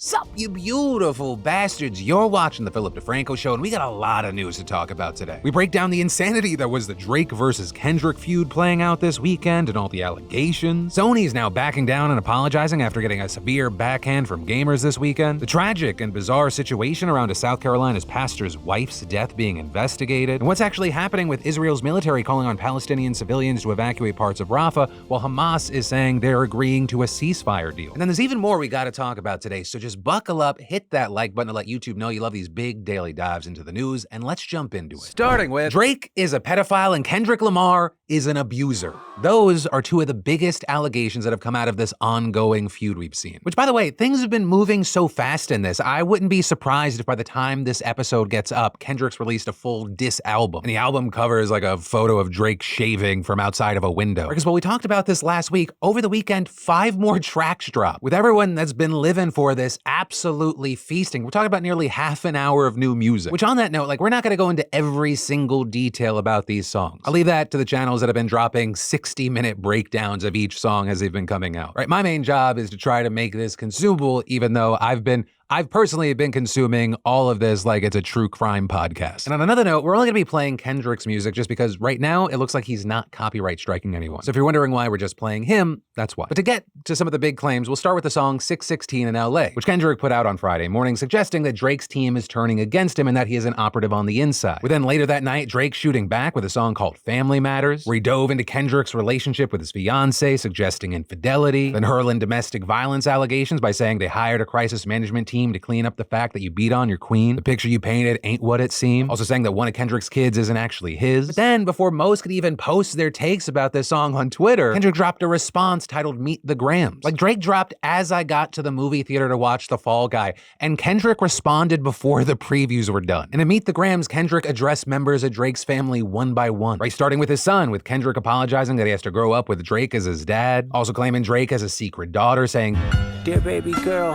Sup, you beautiful bastards? You're watching the Philip DeFranco Show, and we got a lot of news to talk about today. We break down the insanity that was the Drake versus Kendrick feud playing out this weekend and all the allegations. Sony's now backing down and apologizing after getting a severe backhand from gamers this weekend. The tragic and bizarre situation around a South Carolina's pastor's wife's death being investigated. And what's actually happening with Israel's military calling on Palestinian civilians to evacuate parts of Rafah, while Hamas is saying they're agreeing to a ceasefire deal. And then there's even more we gotta talk about today, so just buckle up, hit that like button to let YouTube know you love these big daily dives into the news, and let's jump into it. Starting with, Drake is a pedophile and Kendrick Lamar is an abuser. Those are two of the biggest allegations that have come out of this ongoing feud we've seen. Which, by the way, things have been moving so fast in this, I wouldn't be surprised if by the time this episode gets up, Kendrick's released a full diss album. And the album cover is like a photo of Drake shaving from outside of a window. Because, well, we talked about this last week, over the weekend, 5 more tracks dropped, with everyone that's been living for this absolutely feasting. We're talking about nearly half an hour of new music. Which, on that note, like, we're not gonna go into every single detail about these songs. I'll leave that to the channels that have been dropping 60-minute breakdowns of each song as they've been coming out. Right, my main job is to try to make this consumable, even though I've personally been consuming all of this like it's a true crime podcast. And on another note, we're only gonna be playing Kendrick's music just because right now it looks like he's not copyright striking anyone. So if you're wondering why we're just playing him, that's why. But to get to some of the big claims, we'll start with the song 616 in LA, which Kendrick put out on Friday morning, suggesting that Drake's team is turning against him and that he is an operative on the inside. But then later that night, Drake shooting back with a song called Family Matters, where he dove into Kendrick's relationship with his fiance, suggesting infidelity, then hurling domestic violence allegations by saying they hired a crisis management team to clean up the fact that you beat on your queen. The picture you painted ain't what it seemed. Also saying that one of Kendrick's kids isn't actually his. But then, before most could even post their takes about this song on Twitter, Kendrick dropped a response titled Meet the Grams. Like, Drake dropped as I got to the movie theater to watch The Fall Guy, and Kendrick responded before the previews were done. And in Meet the Grams, Kendrick addressed members of Drake's family one by one, right? Starting with his son, with Kendrick apologizing that he has to grow up with Drake as his dad. Also claiming Drake has a secret daughter, saying, "Dear baby girl,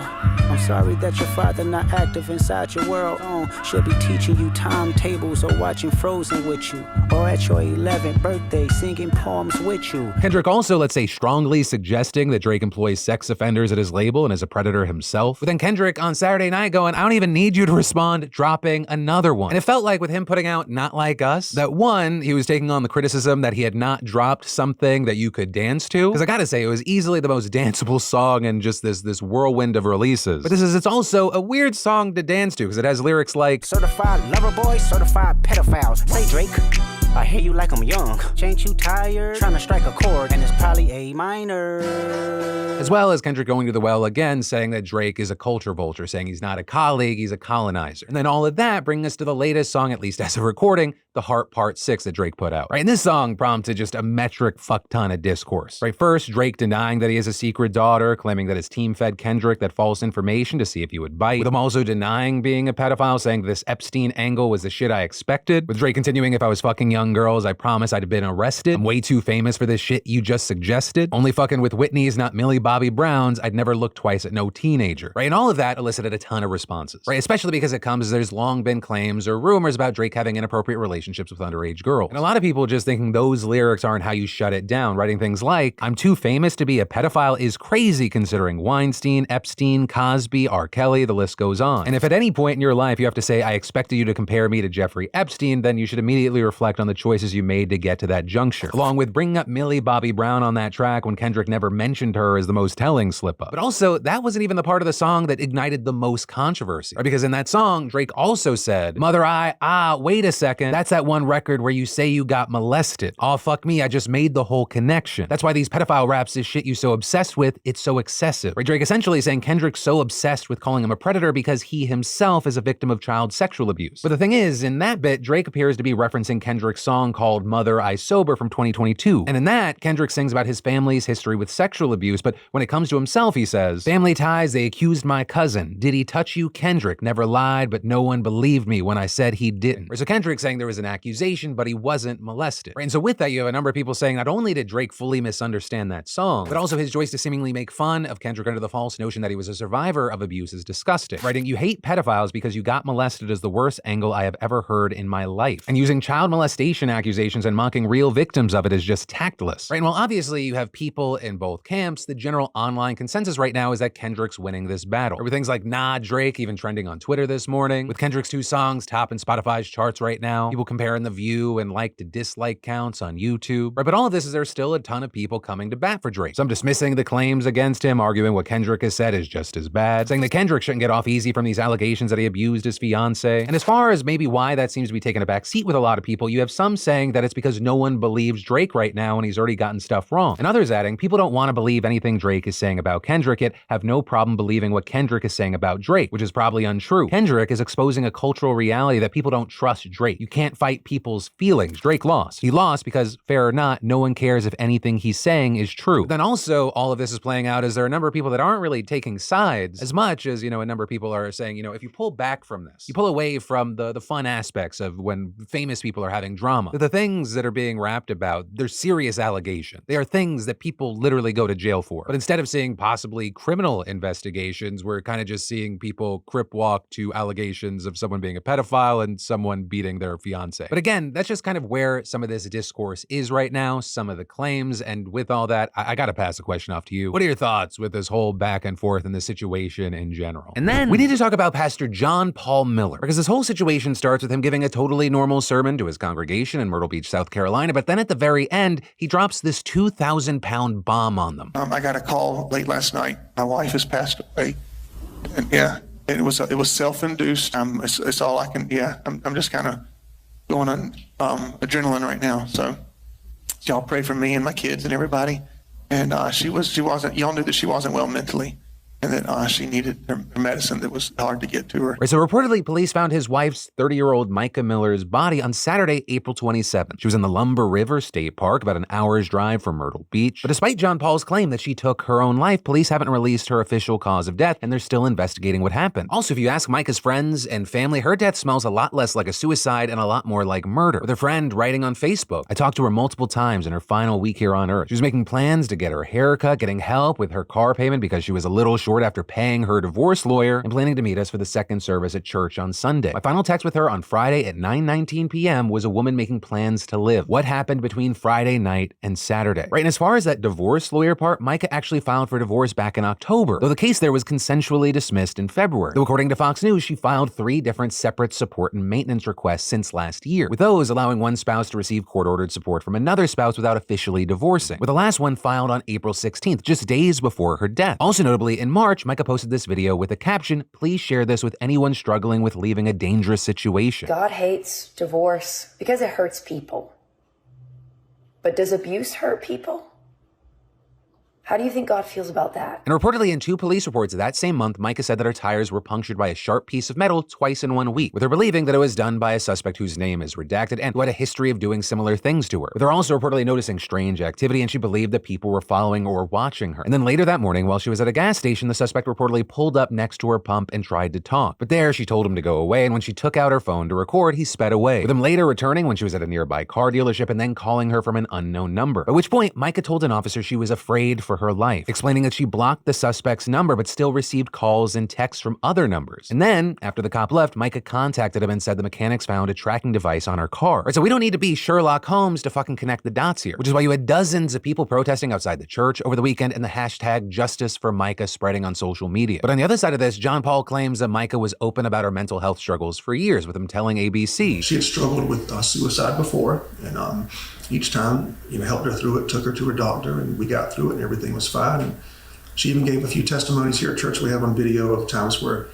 I'm sorry that your father not active inside your world. Should be teaching you timetables or watching Frozen with you, or at your 11th birthday singing poems with you." Kendrick also, let's say, strongly suggesting that Drake employs sex offenders at his label and is a predator himself. But then Kendrick on Saturday night going, "I don't even need you to respond," dropping another one. And it felt like with him putting out Not Like Us, that one, he was taking on the criticism that he had not dropped something that you could dance to. Because I gotta say, it was easily the most danceable song in just this whirlwind of releases. But it's also a weird song to dance to because it has lyrics like, "Certified lover boy, certified pedophiles. Say Drake, I hear you like I'm young. Ain't you tired? Trying to strike a chord and it's probably A minor." As well as Kendrick going to the well again, saying that Drake is a culture vulture, saying he's not a colleague, he's a colonizer. And then all of that bringing us to the latest song, at least as a recording, The Heart Part 6 that Drake put out. Right, and this song prompted just a metric fuck ton of discourse. Right, first, Drake denying that he has a secret daughter, claiming that his team fed Kendrick that false information to see if he would bite. With him also denying being a pedophile, saying this Epstein angle was the shit I expected. With Drake continuing, "If I was fucking young girls, I promise I'd have been arrested. I'm way too famous for this shit you just suggested. Only fucking with Whitney's, not Millie Bobby Brown's. I'd never look twice at no teenager." Right, and all of that elicited a ton of responses. Right, especially because it comes as there's long been claims or rumors about Drake having inappropriate relationships with underage girls. And a lot of people just thinking those lyrics aren't how you shut it down, writing things like, "I'm too famous to be a pedophile is crazy considering Weinstein, Epstein, Cosby, R. Kelly, the list goes on. And if at any point in your life you have to say, I expected you to compare me to Jeffrey Epstein, then you should immediately reflect on the choices you made to get to that juncture." Along with bringing up Millie Bobby Brown on that track when Kendrick never mentioned her as the most telling slip-up. But also, that wasn't even the part of the song that ignited the most controversy. Right? Because in that song, Drake also said, "Mother, wait a second, that's that one record where you say you got molested. Aw, fuck me, I just made the whole connection. That's why these pedophile raps is shit you so obsessed with, it's so excessive." Right? Drake essentially saying Kendrick's so obsessed with calling him a predator because he himself is a victim of child sexual abuse. But the thing is, in that bit, Drake appears to be referencing Kendrick's song called Mother, I Sober from 2022. And in that, Kendrick sings about his family's history with sexual abuse, but when it comes to himself, he says, "Family ties, they accused my cousin. Did he touch you, Kendrick? Never lied, but no one believed me when I said he didn't." So Kendrick saying there was an accusation, but he wasn't molested. Right? And so with that, you have a number of people saying not only did Drake fully misunderstand that song, but also his choice to seemingly make fun of Kendrick under the false notion that he was a survivor of abuse is disgusting. Writing, "You hate pedophiles because you got molested is the worst angle I have ever heard in my life. And using child molestation accusations and mocking real victims of it is just tactless." Right? And while obviously you have people in both camps, the general online consensus right now is that Kendrick's winning this battle. There were things like "Nah, Drake" even trending on Twitter this morning, with Kendrick's 2 songs top in Spotify's charts right now, people comparing the view and like to dislike counts on YouTube. Right? But all of this is there's still a ton of people coming to bat for Drake. Some dismissing the claims against him, arguing what Kendrick has said is just as bad, saying that Kendrick shouldn't get off easy from these allegations that he abused his fiancée. And as far as maybe why that seems to be taking a back seat with a lot of people, you have some saying that it's because no one believes Drake right now and he's already gotten stuff wrong. And others adding, people don't want to believe anything Drake is saying about Kendrick, yet have no problem believing what Kendrick is saying about Drake, which is probably untrue. Kendrick is exposing a cultural reality that people don't trust Drake. You can't fight people's feelings. Drake lost. He lost because, fair or not, no one cares if anything he's saying is true. But then also, all of this is playing out as there are a number of people that aren't really taking sides as much as, a number of people are saying, if you pull back from this, you pull away from the fun aspects of when famous people are having drama, the things that are being rapped about, they're serious allegations. They are things that people literally go to jail for. But instead of seeing possibly criminal investigations, we're kind of just seeing people crip walk to allegations of someone being a pedophile and someone beating their fiance. But again, that's just kind of where some of this discourse is right now, some of the claims. And with all that, I gotta pass the question off to you. What are your thoughts with this whole back and forth and the situation in general? And then we need to talk about Pastor John Paul Miller, because this whole situation starts with him giving a totally normal sermon to his congregation in Myrtle Beach, South Carolina. But then at the very end, he drops this 2,000-pound bomb on them. I got a call late last night. My wife has passed away. And yeah, it was self-induced. It's all I can. Yeah, I'm just kind of going on adrenaline right now. So y'all pray for me and my kids and everybody. And she wasn't. Y'all knew that she wasn't well mentally, and that she needed her medicine that was hard to get to her. Right, so reportedly, police found his wife's 30-year-old Micah Miller's body on Saturday, April 27th. She was in the Lumber River State Park, about an hour's drive from Myrtle Beach. But despite John Paul's claim that she took her own life, police haven't released her official cause of death, and they're still investigating what happened. Also, if you ask Micah's friends and family, her death smells a lot less like a suicide and a lot more like murder. With her friend writing on Facebook, "I talked to her multiple times in her final week here on Earth. She was making plans to get her hair cut, getting help with her car payment because she was a little short after paying her divorce lawyer, and planning to meet us for the second service at church on Sunday. My final text with her on Friday at 9:19 p.m. was a woman making plans to live. What happened between Friday night and Saturday?" Right, and as far as that divorce lawyer part, Micah actually filed for divorce back in October, though the case there was consensually dismissed in February. Though according to Fox News, she filed 3 different separate support and maintenance requests since last year, with those allowing one spouse to receive court-ordered support from another spouse without officially divorcing, with the last one filed on April 16th, just days before her death. Also notably, in March, Micah posted this video with a caption, "Please share this with anyone struggling with leaving a dangerous situation." God hates divorce because it hurts people. But does abuse hurt people? How do you think God feels about that? And reportedly in 2 police reports that same month, Micah said that her tires were punctured by a sharp piece of metal twice in 1 week, with her believing that it was done by a suspect whose name is redacted and who had a history of doing similar things to her, with her also reportedly noticing strange activity, and she believed that people were following or watching her. And then later that morning, while she was at a gas station, the suspect reportedly pulled up next to her pump and tried to talk. But there, she told him to go away, and when she took out her phone to record, he sped away, with him later returning when she was at a nearby car dealership and then calling her from an unknown number. At which point, Micah told an officer she was afraid for her life, explaining that she blocked the suspect's number but still received calls and texts from other numbers. And then, after the cop left, Micah contacted him and said the mechanics found a tracking device on her car. Right, so we don't need to be Sherlock Holmes to fucking connect the dots here, which is why you had dozens of people protesting outside the church over the weekend and the hashtag Justice for Micah spreading on social media. But on the other side of this, John Paul claims that Micah was open about her mental health struggles for years, with him telling ABC. She had struggled with suicide before, and each time, helped her through it, took her to her doctor, and we got through it, and everything was fine. And she even gave a few testimonies here at church. We have on video of times where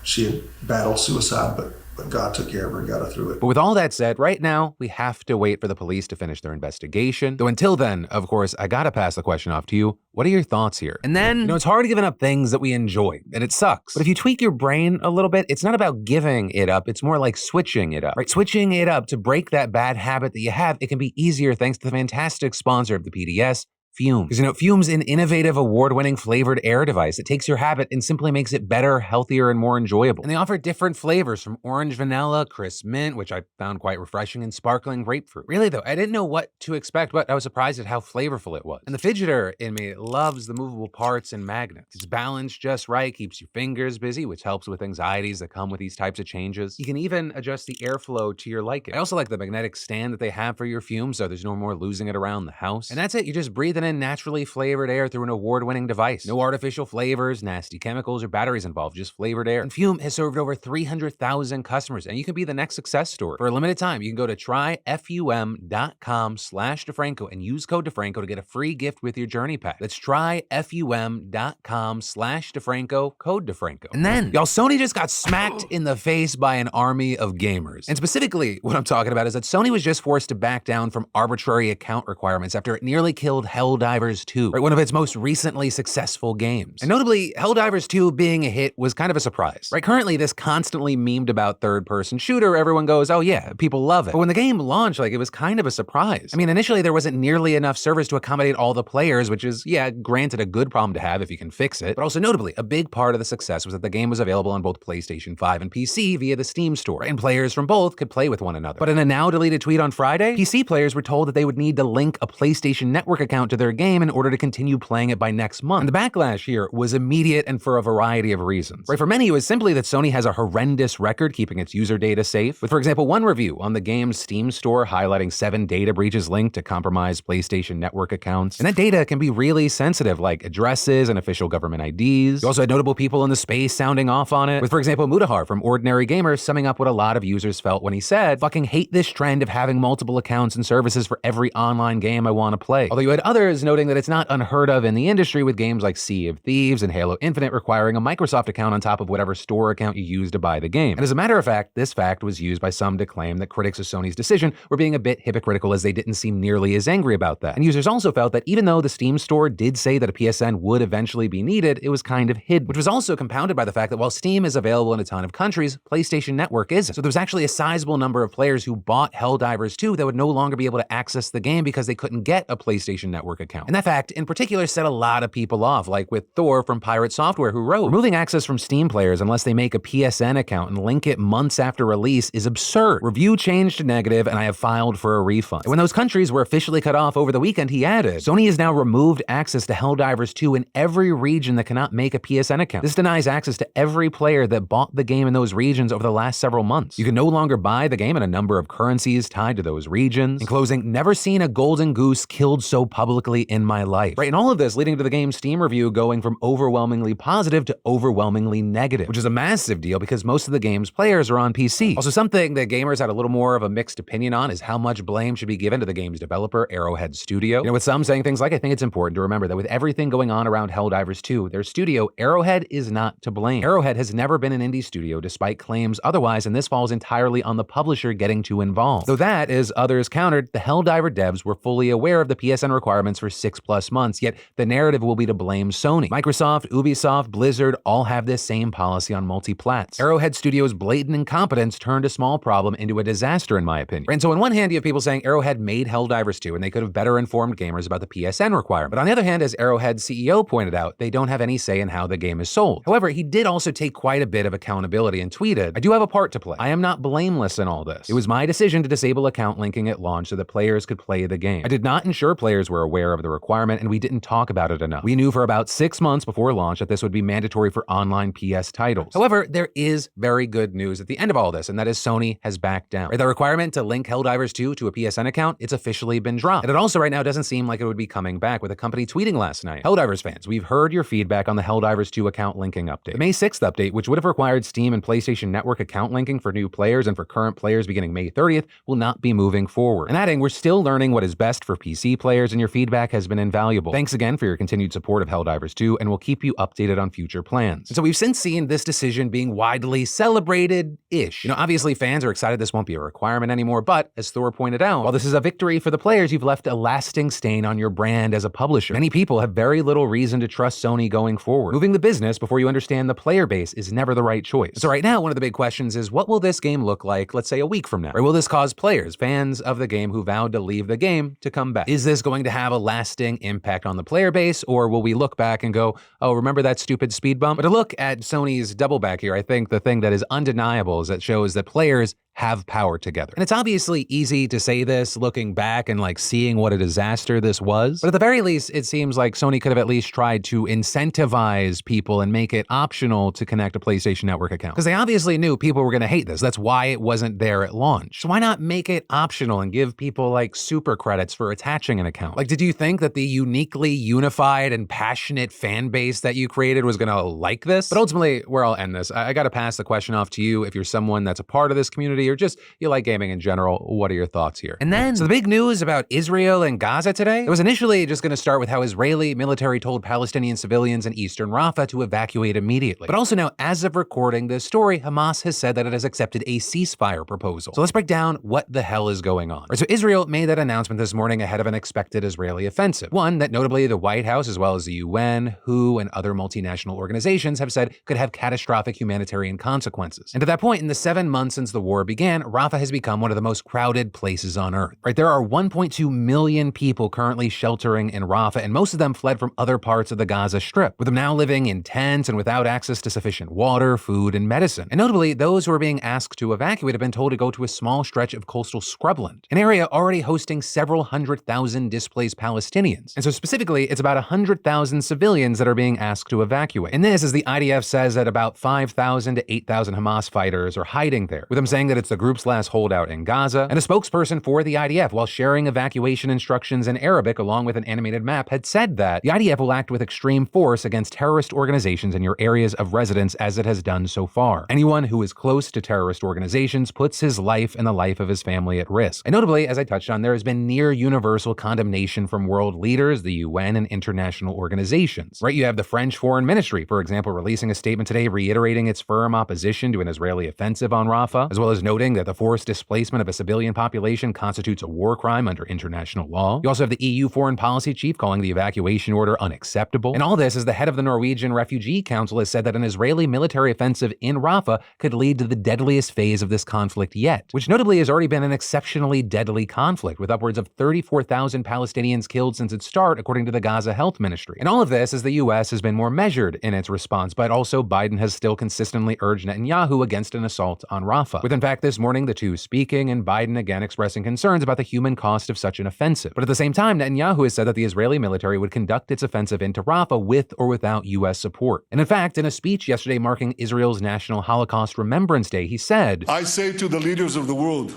she had battled suicide, but God took care of her and got her through it. But with all that said, right now, we have to wait for the police to finish their investigation. Though until then, of course, I gotta pass the question off to you. What are your thoughts here? And then, it's hard giving up things that we enjoy, and it sucks. But if you tweak your brain a little bit, it's not about giving it up, it's more like switching it up, right? Switching it up to break that bad habit that you have, it can be easier thanks to the fantastic sponsor of the PDS, Fume. Because Fume's an innovative, award-winning flavored air device that takes your habit and simply makes it better, healthier, and more enjoyable. And they offer different flavors from orange vanilla, crisp mint, which I found quite refreshing, and sparkling grapefruit. Really though, I didn't know what to expect, but I was surprised at how flavorful it was. And the fidgeter in me loves the movable parts and magnets. It's balanced just right, keeps your fingers busy, which helps with anxieties that come with these types of changes. You can even adjust the airflow to your liking. I also like the magnetic stand that they have for your Fume, so there's no more losing it around the house. And that's it, you're just breathing in naturally flavored air through an award-winning device. No artificial flavors, nasty chemicals, or batteries involved, just flavored air. And Fume has served over 300,000 customers, and you can be the next success story. For a limited time, you can go to tryfum.com/DeFranco and use code DeFranco to get a free gift with your journey pack. That's tryfum.com/DeFranco, code DeFranco. And then, y'all, Sony just got smacked in the face by an army of gamers. And specifically, what I'm talking about is that Sony was just forced to back down from arbitrary account requirements after it nearly killed Helldivers 2, right, one of its most recently successful games. And notably, Helldivers 2 being a hit was kind of a surprise, right? Currently, this constantly memed about third-person shooter, everyone goes, oh yeah, people love it. But when the game launched, it was kind of a surprise. I mean, initially there wasn't nearly enough servers to accommodate all the players, which is, yeah, granted a good problem to have if you can fix it. But also notably, a big part of the success was that the game was available on both PlayStation 5 and PC via the Steam store, right? And players from both could play with one another. But in a now-deleted tweet on Friday, PC players were told that they would need to link a PlayStation Network account to their game in order to continue playing it by next month. And the backlash here was immediate and for a variety of reasons. Right, for many, it was simply that Sony has a horrendous record keeping its user data safe, with, for example, one review on the game's Steam store highlighting 7 data breaches linked to compromised PlayStation Network accounts. And that data can be really sensitive, like addresses and official government IDs. You also had notable people in the space sounding off on it, with, for example, Mutahar from Ordinary Gamers summing up what a lot of users felt when he said, fucking hate this trend of having multiple accounts and services for every online game I want to play. Although you had others noting that it's not unheard of in the industry, with games like Sea of Thieves and Halo Infinite requiring a Microsoft account on top of whatever store account you use to buy the game. And as a matter of fact, this fact was used by some to claim that critics of Sony's decision were being a bit hypocritical, as they didn't seem nearly as angry about that. And users also felt that even though the Steam store did say that a PSN would eventually be needed, it was kind of hidden, which was also compounded by the fact that while Steam is available in a ton of countries, PlayStation Network isn't. So there was actually a sizable number of players who bought Helldivers 2 that would no longer be able to access the game because they couldn't get a PlayStation Network account. And that fact in particular set a lot of people off, like with Thor from Pirate Software, who wrote, removing access from Steam players unless they make a PSN account and link it months after release is absurd. Review changed to negative and I have filed for a refund. And when those countries were officially cut off over the weekend, he added, Sony has now removed access to Helldivers 2 in every region that cannot make a PSN account. This denies access to every player that bought the game in those regions over the last several months. You can no longer buy the game in a number of currencies tied to those regions. In closing, never seen a golden goose killed so publicly in my life. Right, and all of this leading to the game's Steam review going from overwhelmingly positive to overwhelmingly negative, which is a massive deal because most of the game's players are on PC. Also, something that gamers had a little more of a mixed opinion on is how much blame should be given to the game's developer, Arrowhead Studio. With some saying things like, I think it's important to remember that with everything going on around Helldivers 2, their studio, Arrowhead, is not to blame. Arrowhead has never been an indie studio despite claims otherwise, and this falls entirely on the publisher getting too involved. Though that, as others countered, the Helldiver devs were fully aware of the PSN requirements for 6+ months, yet the narrative will be to blame Sony. Microsoft, Ubisoft, Blizzard all have this same policy on multi-plats. Arrowhead Studios' blatant incompetence turned a small problem into a disaster, in my opinion. And so on one hand, you have people saying Arrowhead made Helldivers 2 and they could have better informed gamers about the PSN requirement. But on the other hand, as Arrowhead's CEO pointed out, they don't have any say in how the game is sold. However, he did also take quite a bit of accountability and tweeted, I do have a part to play. I am not blameless in all this. It was my decision to disable account linking at launch so that players could play the game. I did not ensure players were aware of the requirement, and we didn't talk about it enough. We knew for about 6 months before launch that this would be mandatory for online PS titles. However, there is very good news at the end of all this, and that is Sony has backed down. The requirement to link Helldivers 2 to a PSN account, it's officially been dropped. And it also right now doesn't seem like it would be coming back, with a company tweeting last night, Helldivers fans, we've heard your feedback on the Helldivers 2 account linking update. The May 6th update, which would have required Steam and PlayStation Network account linking for new players and for current players beginning May 30th, will not be moving forward. And adding, we're still learning what is best for PC players, and your feedback has been invaluable. Thanks again for your continued support of Helldivers 2, and we'll keep you updated on future plans. And so we've since seen this decision being widely celebrated ish. Obviously fans are excited this won't be a requirement anymore, but as Thor pointed out, while this is a victory for the players, you've left a lasting stain on your brand as a publisher. Many people have very little reason to trust Sony going forward. Moving the business before you understand the player base is never the right choice. So right now, one of the big questions is, what will this game look like, let's say a week from now? Or will this cause players, fans of the game who vowed to leave the game, to come back? Is this going to have a lasting impact on the player base, or will we look back and go, oh, remember that stupid speed bump? But to look at Sony's double back here, I think the thing that is undeniable is that shows that players have power together. And it's obviously easy to say this looking back and seeing what a disaster this was. But at the very least, it seems like Sony could have at least tried to incentivize people and make it optional to connect a PlayStation Network account. Because they obviously knew people were going to hate this. That's why it wasn't there at launch. So why not make it optional and give people super credits for attaching an account? Did you think that the uniquely unified and passionate fan base that you created was going to like this? But ultimately, where I'll end this, I got to pass the question off to you. If you're someone that's a part of this community, or just you like gaming in general, what are your thoughts here? And then, so the big news about Israel and Gaza today, it was initially just going to start with how Israeli military told Palestinian civilians in eastern Rafah to evacuate immediately. But also now, as of recording this story, Hamas has said that it has accepted a ceasefire proposal. So let's break down what the hell is going on. So Israel made that announcement this morning ahead of an expected Israeli offensive. One that notably the White House, as well as the UN, WHO, and other multinational organizations have said could have catastrophic humanitarian consequences. And to that point, in the 7 months since the war began, Rafah has become one of the most crowded places on earth. There are 1.2 million people currently sheltering in Rafah, and most of them fled from other parts of the Gaza Strip, with them now living in tents and without access to sufficient water, food, and medicine. And notably, those who are being asked to evacuate have been told to go to a small stretch of coastal scrubland, an area already hosting several 100,000 displaced Palestinians. And so specifically, it's about 100,000 civilians that are being asked to evacuate. And this, as the IDF says, that about 5,000 to 8,000 Hamas fighters are hiding there, with them saying that it's the group's last holdout in Gaza. And a spokesperson for the IDF, while sharing evacuation instructions in Arabic along with an animated map, had said that the IDF will act with extreme force against terrorist organizations in your areas of residence, as it has done so far. Anyone who is close to terrorist organizations puts his life and the life of his family at risk. And notably, as I touched on, there has been near universal condemnation from world leaders, the UN, and international organizations. You have the French Foreign Ministry, for example, releasing a statement today reiterating its firm opposition to an Israeli offensive on Rafah, as well as noting that the forced displacement of a civilian population constitutes a war crime under international law. You also have the EU foreign policy chief calling the evacuation order unacceptable. And all this as the head of the Norwegian Refugee Council has said that an Israeli military offensive in Rafah could lead to the deadliest phase of this conflict yet, which notably has already been an exceptionally deadly conflict, with upwards of 34,000 Palestinians killed since its start, according to the Gaza Health Ministry. And all of this as the US has been more measured in its response, but also Biden has still consistently urged Netanyahu against an assault on Rafah, with in fact this morning the two speaking and Biden again expressing concerns about the human cost of such an offensive. But at the same time, Netanyahu has said that the Israeli military would conduct its offensive into Rafah with or without US support. And in fact, in a speech yesterday marking Israel's National Holocaust Remembrance Day, he said, I say to the leaders of the world,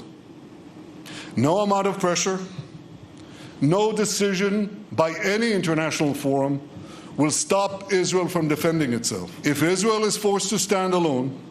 no amount of pressure, no decision by any international forum will stop Israel from defending itself. If Israel is forced to stand alone,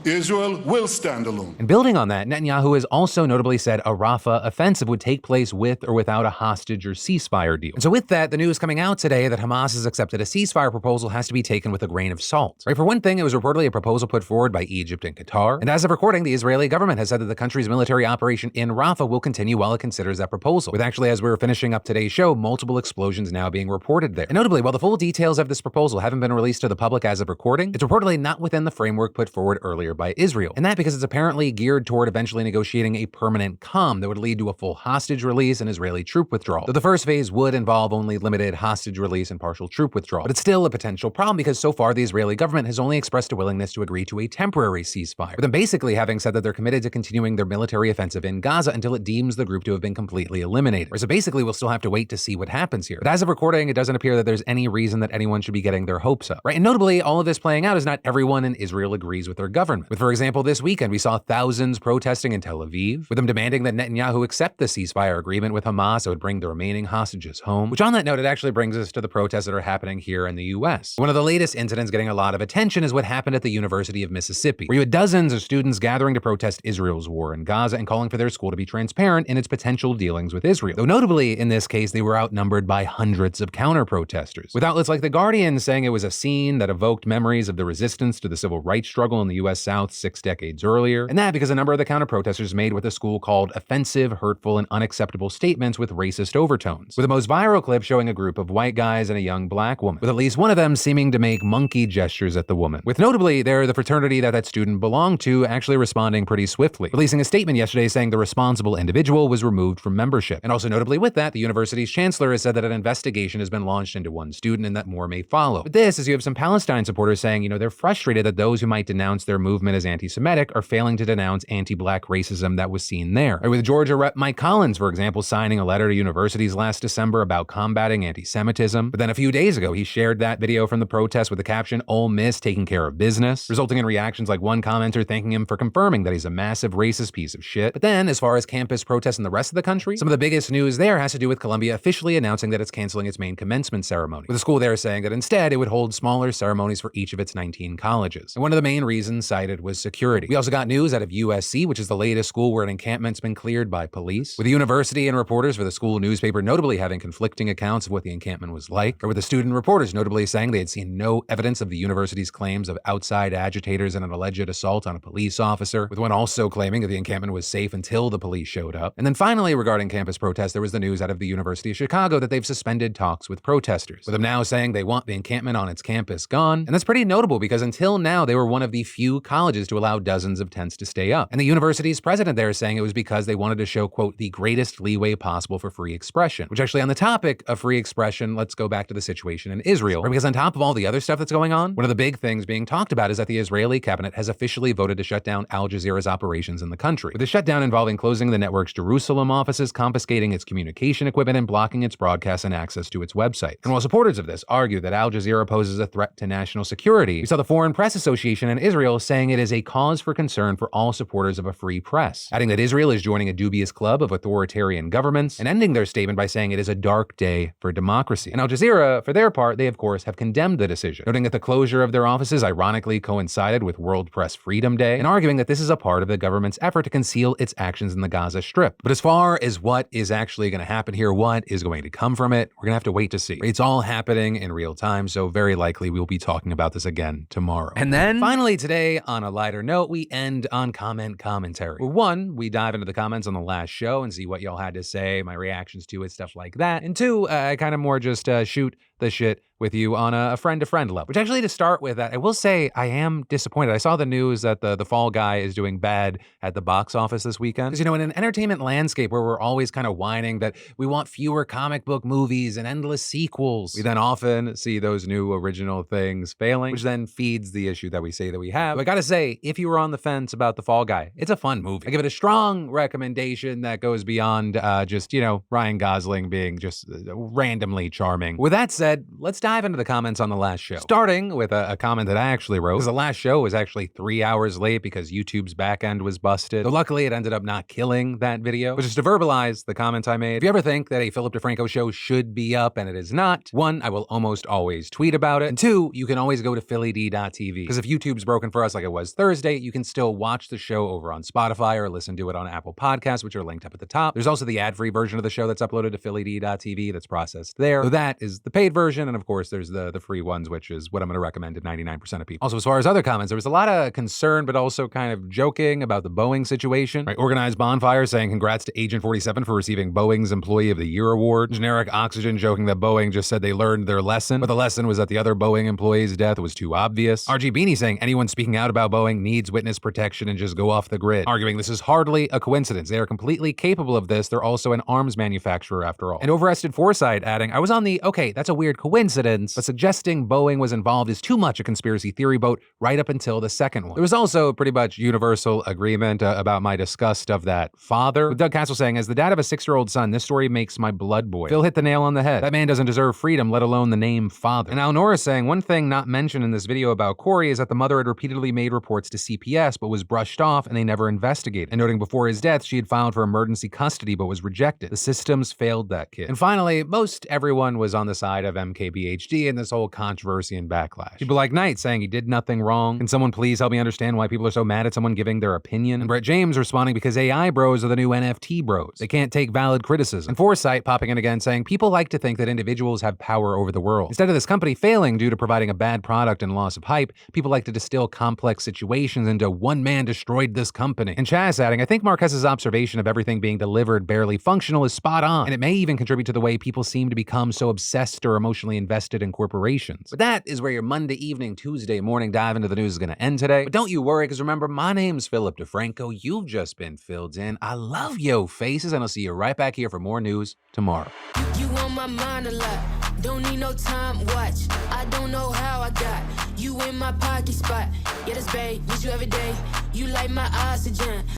Israel will stand alone. And building on that, Netanyahu has also notably said a Rafah offensive would take place with or without a hostage or ceasefire deal. And so with that, the news coming out today that Hamas has accepted a ceasefire proposal has to be taken with a grain of salt. For one thing, it was reportedly a proposal put forward by Egypt and Qatar. And as of recording, the Israeli government has said that the country's military operation in Rafah will continue while it considers that proposal, with actually, as we were finishing up today's show, multiple explosions now being reported there. And notably, while the full details of this proposal haven't been released to the public as of recording, it's reportedly not within the framework put forward earlier by Israel. And that because it's apparently geared toward eventually negotiating a permanent calm that would lead to a full hostage release and Israeli troop withdrawal. Though the first phase would involve only limited hostage release and partial troop withdrawal. But it's still a potential problem because so far the Israeli government has only expressed a willingness to agree to a temporary ceasefire, with them basically having said that they're committed to continuing their military offensive in Gaza until it deems the group to have been completely eliminated. So basically we'll still have to wait to see what happens here. But as of recording, it doesn't appear that there's any reason that anyone should be getting their hopes up. And notably, all of this playing out is not everyone in Israel agrees with their government. With, for example, this weekend, we saw thousands protesting in Tel Aviv, with them demanding that Netanyahu accept the ceasefire agreement with Hamas that would bring the remaining hostages home. Which on that note, it actually brings us to the protests that are happening here in the US. One of the latest incidents getting a lot of attention is what happened at the University of Mississippi, where you had dozens of students gathering to protest Israel's war in Gaza and calling for their school to be transparent in its potential dealings with Israel. Though notably, in this case, they were outnumbered by hundreds of counter-protesters, with outlets like The Guardian saying it was a scene that evoked memories of the resistance to the civil rights struggle in the US South 6 decades earlier, and that because a number of the counter-protesters made what the school called offensive, hurtful, and unacceptable statements with racist overtones, with the most viral clip showing a group of white guys and a young black woman, with at least one of them seeming to make monkey gestures at the woman, with notably the fraternity that student belonged to actually responding pretty swiftly, releasing a statement yesterday saying the responsible individual was removed from membership. And also notably with that, the university's chancellor has said that an investigation has been launched into one student and that more may follow. But this is you have some Palestine supporters saying, they're frustrated that those who might denounce their movement as anti-Semitic are failing to denounce anti-black racism that was seen there. Or with Georgia Rep. Mike Collins, for example, signing a letter to universities last December about combating anti-Semitism. But then a few days ago, he shared that video from the protest with the caption, "Ole Miss taking care of business," resulting in reactions like one commenter thanking him for confirming that he's a massive racist piece of shit. But then, as far as campus protests in the rest of the country, some of the biggest news there has to do with Columbia officially announcing that it's canceling its main commencement ceremony, with the school there saying that instead it would hold smaller ceremonies for each of its 19 colleges. And one of the main reasons cited was security. We also got news out of USC, which is the latest school where an encampment's been cleared by police, with the university and reporters for the school newspaper notably having conflicting accounts of what the encampment was like, or with the student reporters notably saying they had seen no evidence of the university's claims of outside agitators and an alleged assault on a police officer, with one also claiming that the encampment was safe until the police showed up. And then finally, regarding campus protests, there was the news out of the University of Chicago that they've suspended talks with protesters, with them now saying they want the encampment on its campus gone. And that's pretty notable because until now, they were one of the few colleges to allow dozens of tents to stay up. And the university's president there is saying it was because they wanted to show, quote, the greatest leeway possible for free expression. Which actually, on the topic of free expression, let's go back to the situation in Israel. Right? Because on top of all the other stuff that's going on, one of the big things being talked about is that the Israeli cabinet has officially voted to shut down Al Jazeera's operations in the country, with the shutdown involving closing the network's Jerusalem offices, confiscating its communication equipment, and blocking its broadcasts and access to its website. And while supporters of this argue that Al Jazeera poses a threat to national security, we saw the Foreign Press Association in Israel saying it is a cause for concern for all supporters of a free press, adding that Israel is joining a dubious club of authoritarian governments, and ending their statement by saying it is a dark day for democracy. And Al Jazeera, for their part, they of course have condemned the decision, noting that the closure of their offices ironically coincided with World Press Freedom Day, and arguing that this is a part of the government's effort to conceal its actions in the Gaza Strip. But as far as what is actually going to happen here, what is going to come from it, we're going to have to wait to see. It's all happening in real time, so very likely we'll be talking about this again tomorrow. And then, finally today, on a lighter note, we end on commentary. Well, one, we dive into the comments on the last show and see what y'all had to say, my reactions to it, stuff like that. And two, I kind of more just shoot the shit with you on a friend-to-friend level. Which actually, to start with, I will say I am disappointed. I saw the news that the Fall Guy is doing bad at the box office this weekend. Because, in an entertainment landscape where we're always kind of whining that we want fewer comic book movies and endless sequels, we then often see those new original things failing, which then feeds the issue that we say that we have. But I gotta say, if you were on the fence about the Fall Guy, it's a fun movie. I give it a strong recommendation that goes beyond just, Ryan Gosling being just randomly charming. With that said, let's dive into the comments on the last show. Starting with a comment that I actually wrote, because the last show was actually 3 hours late because YouTube's back end was busted. Though luckily it ended up not killing that video. But just to verbalize the comment I made, if you ever think that a Philip DeFranco show should be up and it is not, one, I will almost always tweet about it. And two, you can always go to phillyd.tv. Because if YouTube's broken for us like it was Thursday, you can still watch the show over on Spotify or listen to it on Apple Podcasts, which are linked up at the top. There's also the ad-free version of the show that's uploaded to phillyd.tv that's processed there. So that is the paid version. And of course, there's the free ones, which is what I'm going to recommend to 99% of people. Also, as far as other comments, there was a lot of concern, but also kind of joking about the Boeing situation. Right? Organized Bonfire saying congrats to Agent 47 for receiving Boeing's Employee of the Year award. Generic Oxygen joking that Boeing just said they learned their lesson, but the lesson was that the other Boeing employee's death was too obvious. RG Beanie saying anyone speaking out about Boeing needs witness protection and just go off the grid, arguing this is hardly a coincidence. They are completely capable of this. They're also an arms manufacturer after all. And Overrested Foresight adding, I was on the, okay, that's a weird coincidence, but suggesting Boeing was involved is too much a conspiracy theory boat right up until the second one. There was also pretty much universal agreement about my disgust of that father, with Doug Castle saying, as the dad of a 6-year-old son, this story makes my blood boil. Phil hit the nail on the head. That man doesn't deserve freedom, let alone the name father. And Alnora saying, one thing not mentioned in this video about Corey is that the mother had repeatedly made reports to CPS but was brushed off and they never investigated. And noting before his death, she had filed for emergency custody but was rejected. The systems failed that kid. And finally, most everyone was on the side of MKBHD ADHD and this whole controversy and backlash. People like Knight saying he did nothing wrong. Can someone please help me understand why people are so mad at someone giving their opinion? And Brett James responding because AI bros are the new NFT bros. They can't take valid criticism. And Foresight popping in again saying people like to think that individuals have power over the world. Instead of this company failing due to providing a bad product and loss of hype, people like to distill complex situations into one man destroyed this company. And Chaz adding, I think Marquez's observation of everything being delivered barely functional is spot on, and it may even contribute to the way people seem to become so obsessed or emotionally invested in corporations. But that is where your Monday evening, Tuesday morning dive into the news is going to end today. But don't you worry, because remember, my name's Philip DeFranco. You've just been filled in. I love yo faces, and I'll see you right back here for more news tomorrow. You on my mind a lot. Don't need no time watch. I don't know how I got you in my pocket spot. Yeah, that's babe, miss you every day. You like my oxygen.